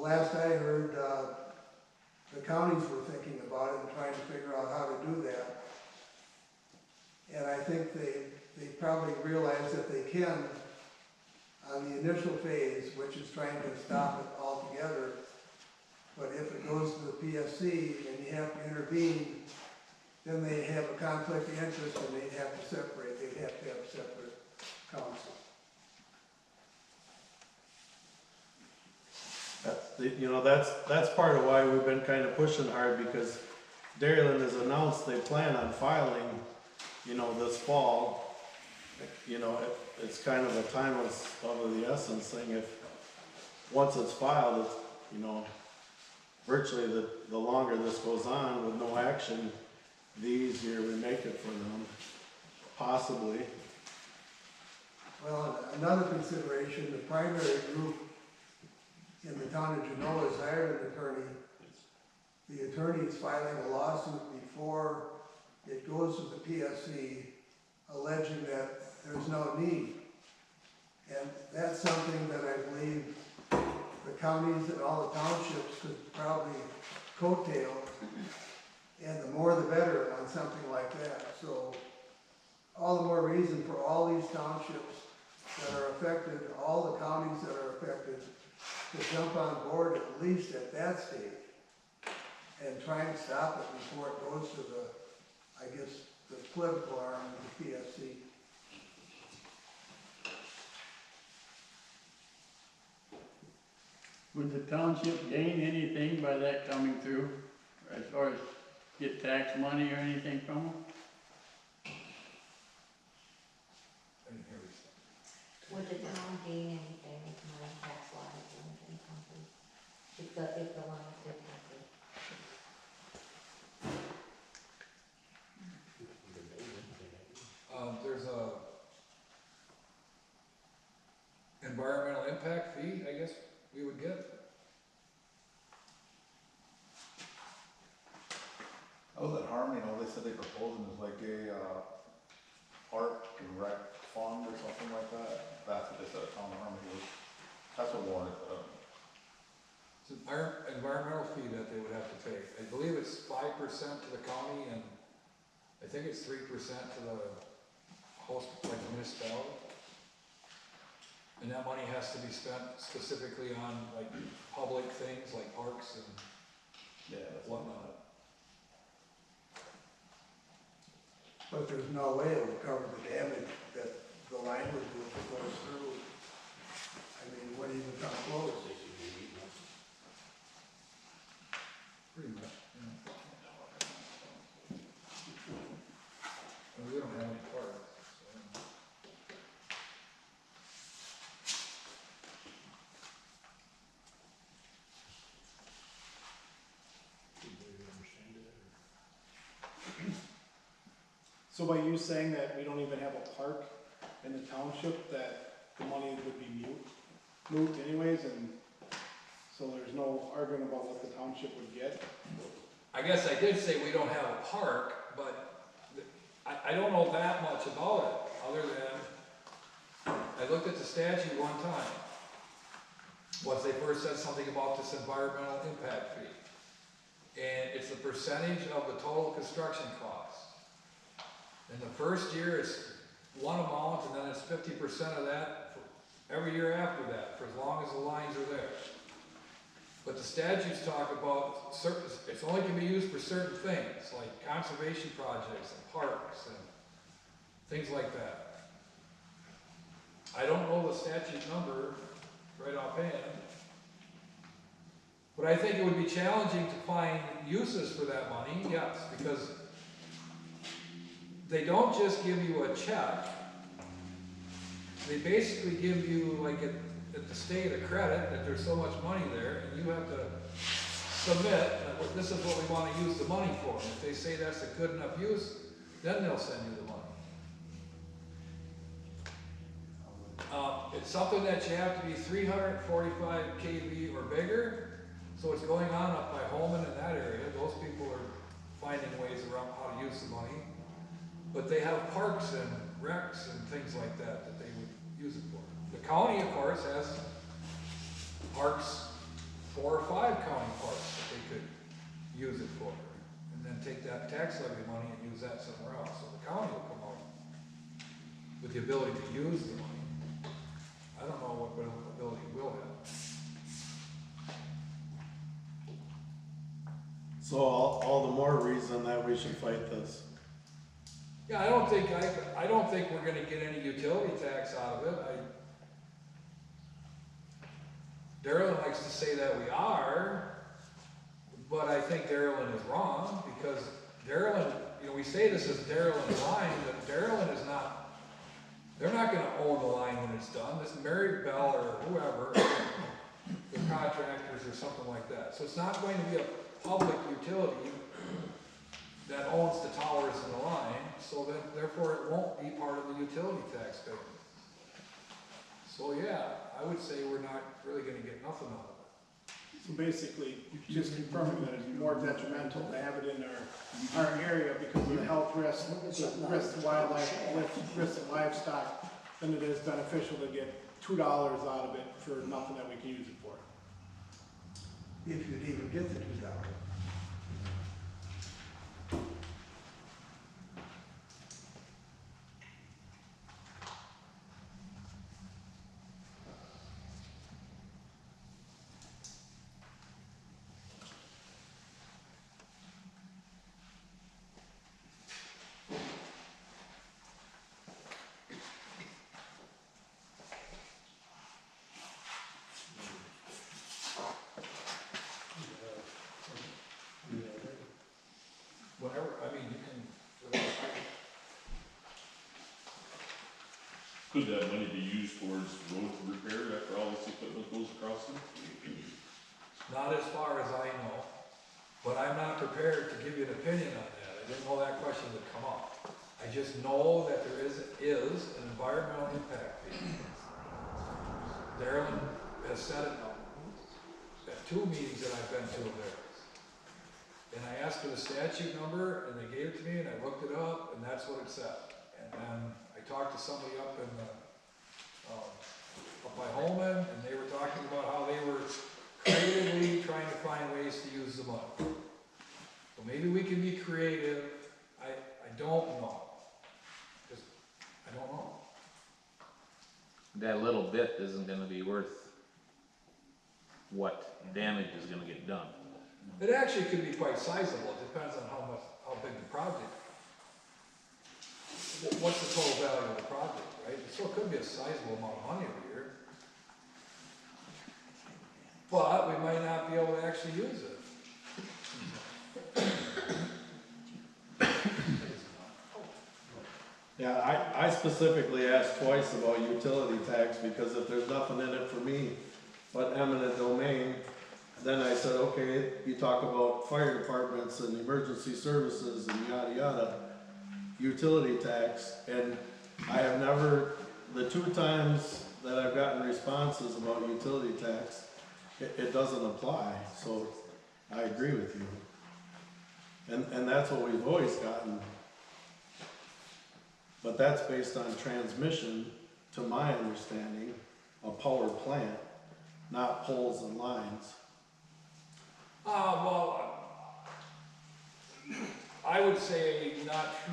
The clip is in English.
last I heard, the counties were thinking about it and trying to figure out how to do that. And I think they probably realize that they can on the initial phase, which is trying to stop it altogether. But if it goes to the PSC and you have to intervene, then they have a conflict of interest and they'd have to separate. They'd have to have separate counsel. That's part of why we've been kind of pushing hard, because Dairyland has announced they plan on filing, this fall. It's kind of a time of the essence thing. If once it's filed, it's, virtually the longer this goes on with no action, the easier we make it for them, possibly. Well, another consideration, the primary group in the town of Genoa has hired an attorney. The attorney is filing a lawsuit before it goes to the PSC, alleging that there's no need. And that's something that I believe the counties and all the townships could probably coattail, and the more the better on something like that. So all the more reason for all these townships that are affected, all the counties that are affected, to jump on board at least at that stage and try and stop it before it goes to the political arm of the PSC. Would the township gain anything by that coming through, as far as get tax money or anything from them? Would the town gain anything if money tax wise or anything come through? If the line did come through? There's a environmental impact fee, I guess we would get. I was at Harmony, they said they proposed it as like a park and rec fund or something like that. That's what they said at Town of Harmony was. That's what Warren put up. It's an environmental fee that they would have to pay. I believe it's 5% to the county, and I think it's 3% to the host, like municipality. And that money has to be spent specifically on like public things like parks and whatnot. But there's no way it will cover the damage that the line would do if it goes through. I mean, what even come close? Pretty much, yeah. And we don't have any parks, so. So by you saying that we don't even have a park in the township, that the money would be moot anyways, and so there's no arguing about what the township would get? I guess I did say we don't have a park, but I don't know that much about it, other than I looked at the statute one time. Once they first said something about this environmental impact fee. And it's a percentage of the total construction cost. And the first year it's one amount, and then it's 50% of that for every year after that, for as long as the lines are there. But the statutes talk about certain, it's only can be used for certain things, like conservation projects and parks and things like that. I don't know the statute number right offhand, but I think it would be challenging to find uses for that money, yes, because they don't just give you a check. They basically give you, like at the state, a credit that there's so much money there, and you have to submit that this is what we want to use the money for. And if they say that's a good enough use, then they'll send you the money. It's something that you have to be 345 kV or bigger, so it's going on up by Holman in that area. Those people are finding ways around how to use the money. But they have parks and recs and things like that that they would use it for. The county, of course, has parks 4 or 5 county parks that they could use it for. And then take that tax levy money and use that somewhere else, so the county will come out with the ability to use the money. I don't know what ability it will have. So all the more reason that we should fight this. Yeah, I don't think we're gonna get any utility tax out of it. Darrellin likes to say that we are, but I think Darrellin is wrong, because Darrellin, we say this is Darrellin's line, but Darrellin is not, they're not gonna own the line when it's done. This Mary Bell or whoever, the contractors or something like that. So it's not going to be a public utility that owns the towers and the line, so that therefore it won't be part of the utility tax payment. So yeah, I would say we're not really gonna get nothing out of it. So basically, just confirming that it's more detrimental to have it in our area because of the health risk, the risk to wildlife, risk to livestock, than it is beneficial to get $2 out of it for nothing that we can use it for. If you'd even get the $2. Whatever, I mean, you can, Could that money be used towards road repair after all this equipment goes across them? not as far as I know, but I'm not prepared to give you an opinion on that. I didn't know that question would come up. I just know that there is an environmental impact fee. Darrellin has said it at 2 meetings that I've been to of theirs. And I asked for the statute number, and they gave it to me, and I looked it up, and that's what it said. And then I talked to somebody up in up by Holman, and they were talking about how they were creatively trying to find ways to use the money. So maybe we can be creative. I don't know. Just, I don't know. That little bit isn't gonna be worth what damage is gonna get done. It actually could be quite sizable. It depends on how big the project. What's the total value of the project, right? So it could be a sizable amount of money every year. But we might not be able to actually use it. Yeah, I specifically asked twice about utility tax, because if there's nothing in it for me but eminent domain, then I said, okay, you talk about fire departments and emergency services and yada yada, utility tax, and I have never, the 2 times that I've gotten responses about utility tax, it doesn't apply, so I agree with you. And that's what we've always gotten. But that's based on transmission, to my understanding, a power plant, not poles and lines. Well, I would say not true.